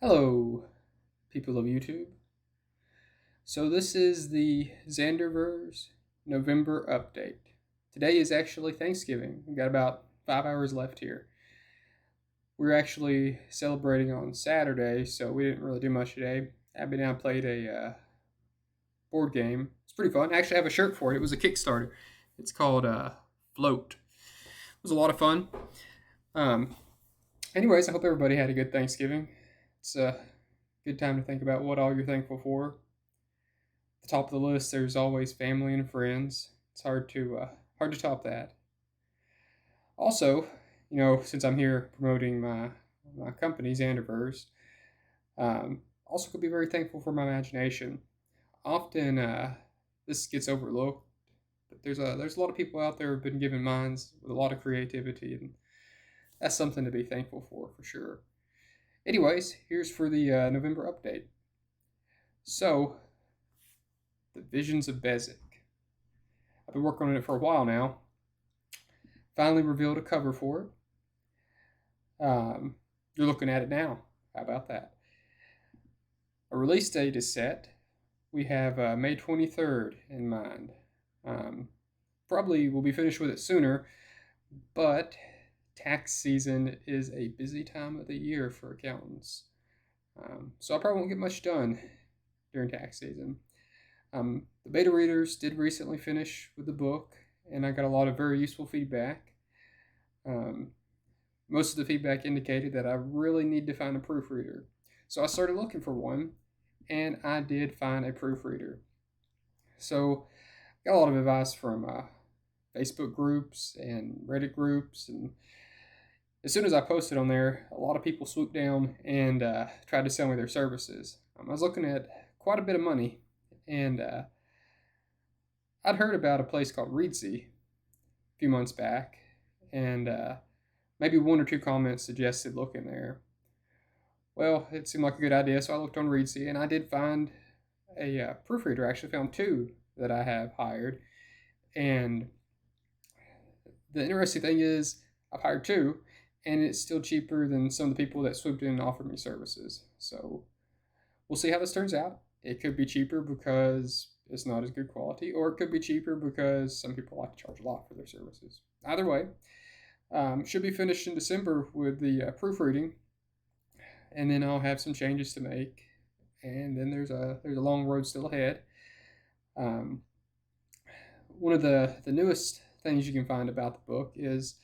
Hello, people of YouTube. So this is the Xanderverse November update. Today is actually Thanksgiving. We've got about 5 hours left here. We're actually celebrating on Saturday, so we didn't really do much today. Abby and I played a board game. It's pretty fun. I actually have a shirt for it. It was a Kickstarter. It's called Float. It was a lot of fun. Um, Anyways, I hope everybody had a good Thanksgiving. It's a good time to think about what all you're thankful for. At the top of the list, there's always family and friends. It's hard to top that. Also, since I'm here promoting my company's Xanderverse, also could be very thankful for my imagination. Often this gets overlooked, but there's a lot of people out there who've been given minds with a lot of creativity, and that's something to be thankful for sure. Anyways, here's for the November update. So, the Visions of Bezek. I've been working on it for a while now. Finally revealed a cover for it. You're looking at it now. How about that? A release date is set. We have May 23rd in mind. Probably we'll be finished with it sooner, but tax season is a busy time of the year for accountants. So I probably won't get much done during tax season. The beta readers did recently finish with the book, and I got a lot of very useful feedback. Most of the feedback indicated that I really need to find a proofreader. So I started looking for one, and I did find a proofreader. So I got a lot of advice from Facebook groups and Reddit groups, and as soon as I posted on there, a lot of people swooped down and tried to sell me their services. I was looking at quite a bit of money, and I'd heard about a place called Reedsy a few months back, and maybe one or two comments suggested looking there. Well, it seemed like a good idea, so I looked on Reedsy, and I did find a proofreader. I actually found two that I have hired, and the interesting thing is I've hired two, and it's still cheaper than some of the people that swooped in and offered me services. So we'll see how this turns out. It could be cheaper because it's not as good quality, or it could be cheaper because some people like to charge a lot for their services. Either way, should be finished in December with the proofreading, and then I'll have some changes to make, and then there's a long road still ahead. One of the newest things you can find about the book is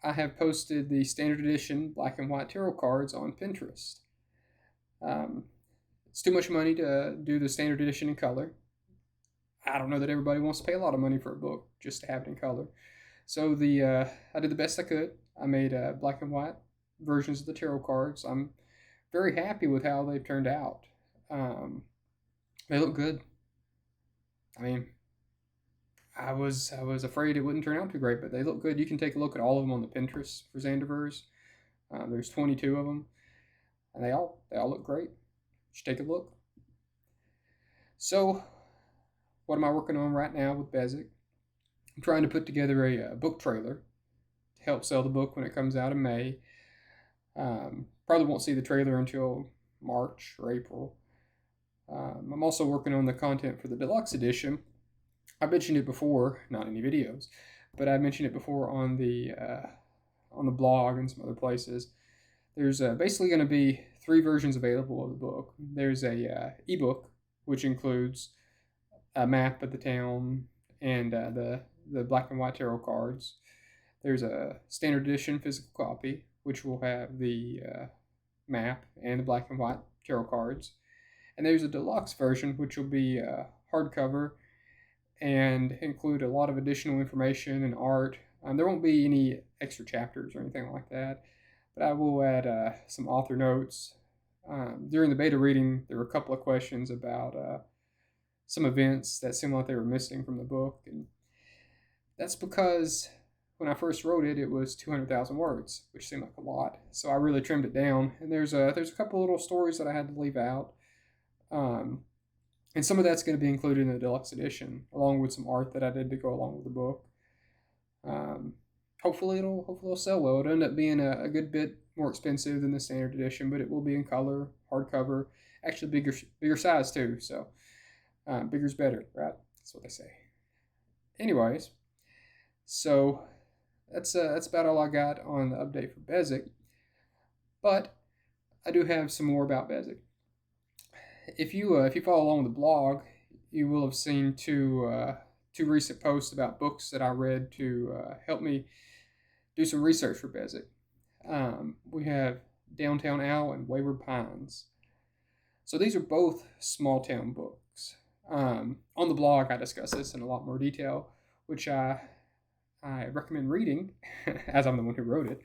I have posted the standard edition black and white tarot cards on Pinterest. It's too much money to do the standard edition in color. I don't know that everybody wants to pay a lot of money for a book just to have it in color. So I did the best I could. I made black and white versions of the tarot cards. I'm very happy with how they've turned out. They look good. I mean, I was afraid it wouldn't turn out too great, but they look good. You can take a look at all of them on the Pinterest for Xanderverse. There's 22 of them, and they all look great. You should take a look. So, what am I working on right now with Bezek? I'm trying to put together a book trailer to help sell the book when it comes out in May. Probably won't see the trailer until March or April. I'm also working on the content for the deluxe edition. I mentioned it before, not in any videos, but I mentioned it before on the blog and some other places. There's basically going to be 3 versions available of the book. There's a ebook, which includes a map of the town and the black and white tarot cards. There's a standard edition physical copy, which will have the map and the black and white tarot cards. And there's a deluxe version, which will be hardcover and include a lot of additional information and art. There won't be any extra chapters or anything like that, but I will add some author notes. During the beta reading, there were a couple of questions about some events that seemed like they were missing from the book, and that's because when I first wrote it, it was 200,000 words, which seemed like a lot. So I really trimmed it down, and there's a couple little stories that I had to leave out. And some of that's going to be included in the deluxe edition, along with some art that I did to go along with the book. Hopefully it'll sell well. It'll end up being a good bit more expensive than the standard edition, but it will be in color, hardcover, actually bigger size too. So bigger's better, right? That's what they say. Anyways, so that's about all I got on the update for Bezek. But I do have some more about Bezek. If you follow along with the blog, you will have seen two recent posts about books that I read to help me do some research for Bezek. We have Downtown Owl and Wayward Pines. So these are both small town books. On the blog, I discuss this in a lot more detail, which I recommend reading, as I'm the one who wrote it.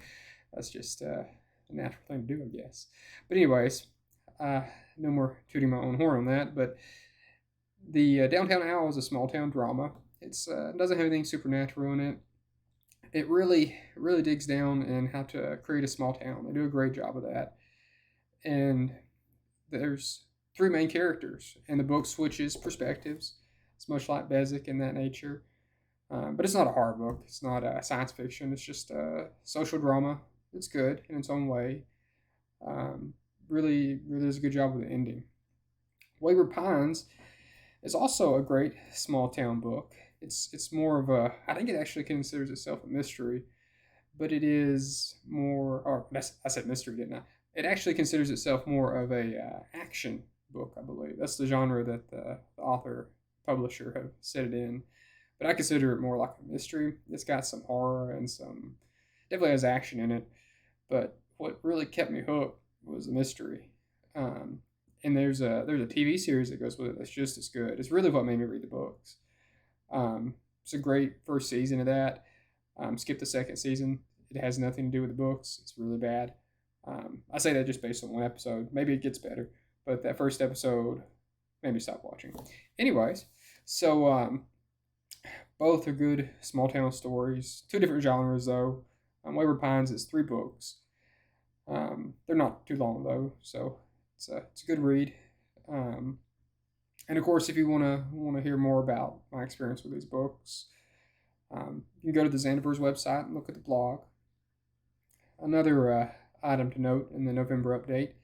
That's just a natural thing to do, I guess. But anyways, no more tooting my own horn on that. But the Downtown Owl is a small town drama. It doesn't have anything supernatural in it. It really digs down in how to create a small town. They do a great job of that. And there's 3 main characters, and the book switches perspectives. It's much like Bezek in that nature. But it's not a horror book. It's not science fiction. It's just a social drama. It's good in its own way. Really does a good job with the ending. Wayward Pines is also a great small town book. It's more of a, I think it actually considers itself a mystery, but it is more, or I said mystery, didn't I? It actually considers itself more of a action book, I believe. That's the genre that the author, publisher have set it in. But I consider it more like a mystery. It's got some horror and definitely has action in it. But what really kept me hooked was the mystery. And there's a TV series that goes with it that's just as good. It's really what made me read the books. It's a great first season of that. Skip the second season. It has nothing to do with the books. It's really bad. I say that just based on one episode. Maybe it gets better, but that first episode made me stop watching. Anyways, so both are good small town stories. 2 different genres though. Wayward Pines is 3 books. They're not too long though, so it's a good read. And of course, if you want to hear more about my experience with these books, you can go to the Zanderverse website and look at the blog. Another item to note in the November update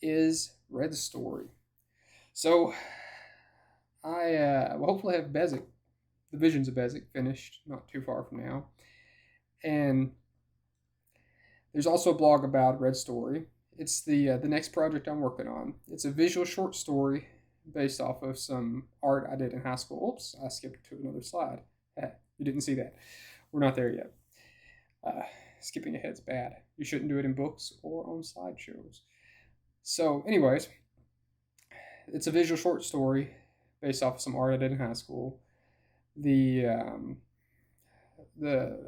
is Red Story. So I will hopefully have Bezek, the Visions of Bezek, finished not too far from now. And there's also a blog about Red Story. It's the next project I'm working on. It's a visual short story based off of some art I did in high school. Oops, I skipped to another slide. You didn't see that. We're not there yet. Skipping ahead's bad. You shouldn't do it in books or on slideshows. So anyways, it's a visual short story based off of some art I did in high school. A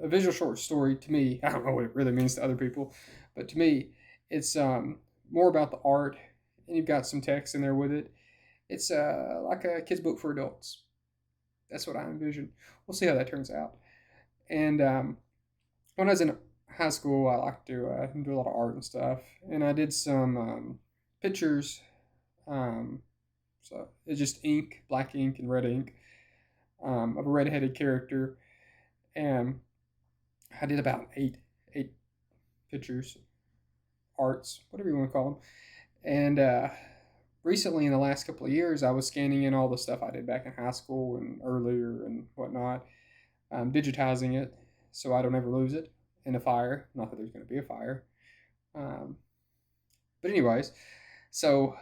visual short story, to me, I don't know what it really means to other people, but to me, it's more about the art, and you've got some text in there with it. It's like a kid's book for adults. That's what I envision. We'll see how that turns out. And when I was in high school, I liked to do a lot of art and stuff, and I did some pictures. So it's just ink, black ink and red ink, of a red-headed character, and I did about eight pictures, arts, whatever you want to call them. And recently, in the last couple of years, I was scanning in all the stuff I did back in high school and earlier and whatnot, digitizing it so I don't ever lose it in a fire. Not that there's going to be a fire. But anyways, so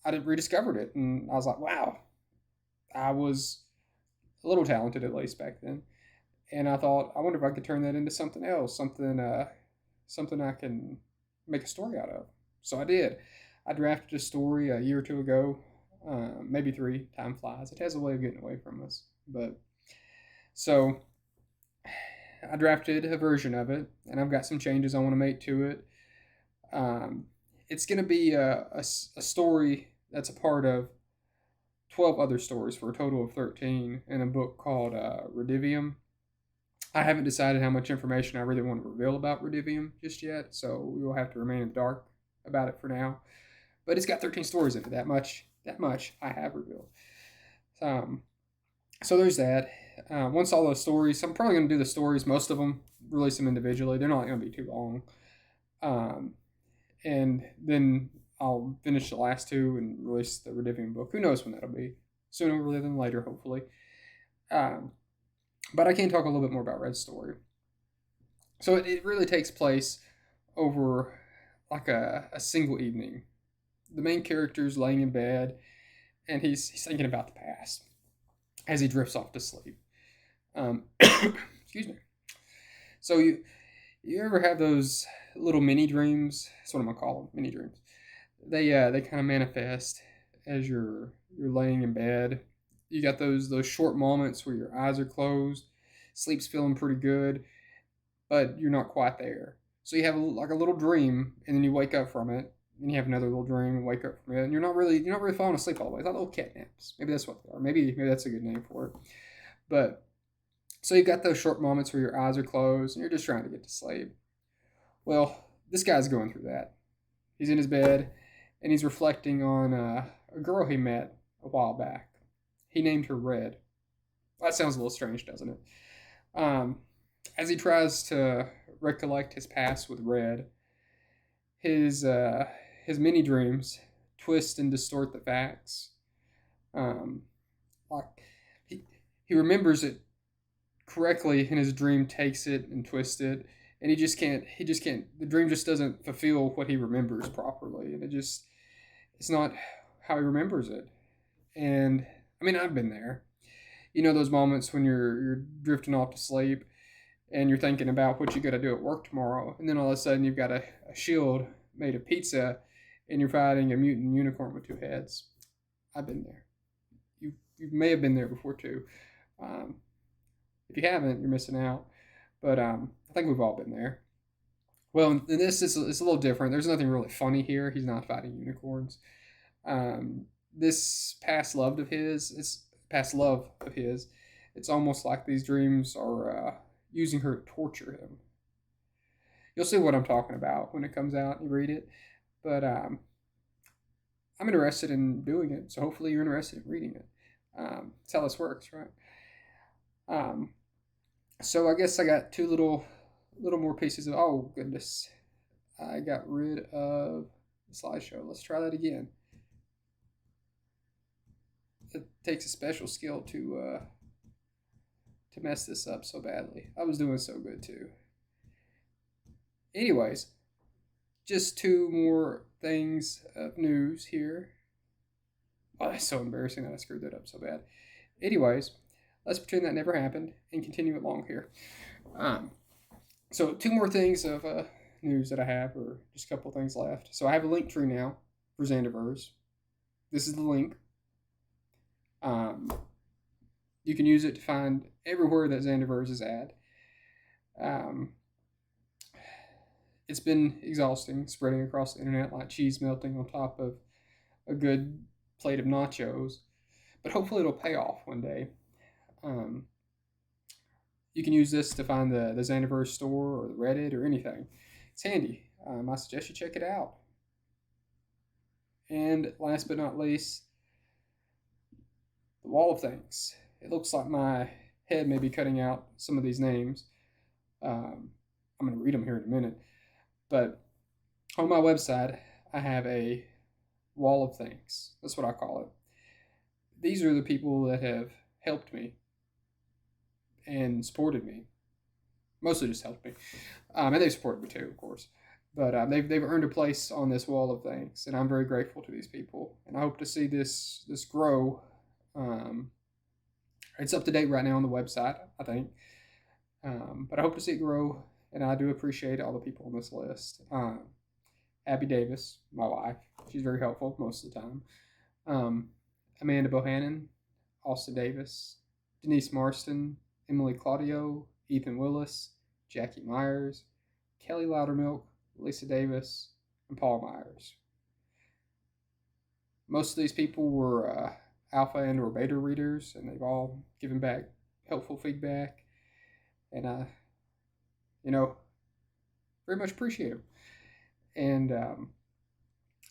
I rediscovered it, and I was like, wow, I was a little talented at least back then. And I thought, I wonder if I could turn that into something else, something I can make a story out of. So I did. I drafted a story a year or 2 ago, maybe 3. Time flies. It has a way of getting away from us. But so I drafted a version of it, and I've got some changes I want to make to it. It's going to be a story that's a part of 12 other stories for a total of 13 in a book called Redivium. I haven't decided how much information I really want to reveal about Redivium just yet, so we will have to remain in the dark about it for now. But it's got 13 stories in it. That much I have revealed. So there's that. Once all those stories, I'm probably going to do the stories, most of them, release them individually. They're not going to be too long. Um, and then I'll finish the last two and release the Rediving book. Who knows when that'll be? Sooner rather than later, hopefully. Um, but I can talk a little bit more about Red's story. So it really takes place over like a single evening. The main character's laying in bed and he's thinking about the past as he drifts off to sleep. Excuse me. So you ever have those little mini dreams? That's what I'm gonna call them, mini dreams. They kind of manifest as you're laying in bed. You got those short moments where your eyes are closed, sleep's feeling pretty good, but you're not quite there. So you have like a little dream, and then you wake up from it, and you have another little dream, and wake up from it, and you're not really falling asleep all the way. It's like little cat naps. Maybe that's what they are. Maybe that's a good name for it. But so you've got those short moments where your eyes are closed, and you're just trying to get to sleep. Well, this guy's going through that. He's in his bed, and he's reflecting on a girl he met a while back. He named her Red. That sounds a little strange, doesn't it? As he tries to recollect his past with Red, his mini dreams twist and distort the facts. Like he remembers it correctly, and his dream takes it and twists it, and he just can't. The dream just doesn't fulfill what he remembers properly, and it's not how he remembers it. And I mean, I've been there. You know those moments when you're drifting off to sleep and you're thinking about what you got to do at work tomorrow, and then all of a sudden you've got a shield made of pizza, and you're fighting a mutant unicorn with two heads. I've been there. You may have been there before too. If you haven't, you're missing out. But I think we've all been there. Well, in this it's a little different. There's nothing really funny here. He's not fighting unicorns. This past love of his, it's almost like these dreams are using her to torture him. You'll see what I'm talking about when it comes out and you read it. But I'm interested in doing it, so hopefully you're interested in reading it. That's how this works, right? So I guess I got two little more pieces of. Oh goodness, I got rid of the slideshow. Let's try that again. It takes a special skill to mess this up so badly. I was doing so good too. Anyways, just two more things of news here. Oh, that's so embarrassing that I screwed that up so bad. Anyways, let's pretend that never happened and continue along here. So two more things of news that I have, or just a couple things left. So I have a Linktree now for Xanderverse. This is the link. You can use it to find everywhere that Xanderverse is at. It's been exhausting, spreading across the internet like cheese melting on top of a good plate of nachos, but hopefully it'll pay off one day. You can use this to find the Xanderverse store or the Reddit or anything. It's handy. I suggest you check it out. And last but not least, the Wall of Thanks. It looks like my head may be cutting out some of these names. I'm going to read them here in a minute. But on my website, I have a Wall of Thanks. That's what I call it. These are the people that have helped me and supported me. Mostly just helped me. And they've supported me too, of course. But they've earned a place on this Wall of Thanks, and I'm very grateful to these people. And I hope to see this grow. It's up to date right now on the website, I think. But I hope to see it grow, and I do appreciate all the people on this list. Abby Davis, my wife, she's very helpful most of the time. Amanda Bohannon, Austin Davis, Denise Marston, Emily Claudio, Ethan Willis, Jackie Myers, Kelly Loudermilk, Lisa Davis, and Paul Myers. Most of these people were alpha and or beta readers, and they've all given back helpful feedback, and I very much appreciate them. And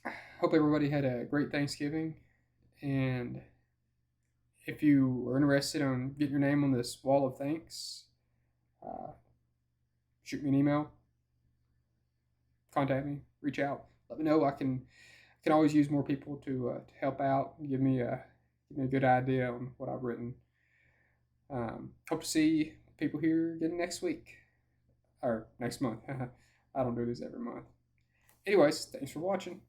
I hope everybody had a great Thanksgiving, and if you are interested in getting your name on this Wall of Thanks, shoot me an email. contact me, reach out, let me know. I can always use more people to help out and give me a good idea on what I've written. Hope to see people here again next week or next month. I don't do this every month. Anyways, thanks for watching.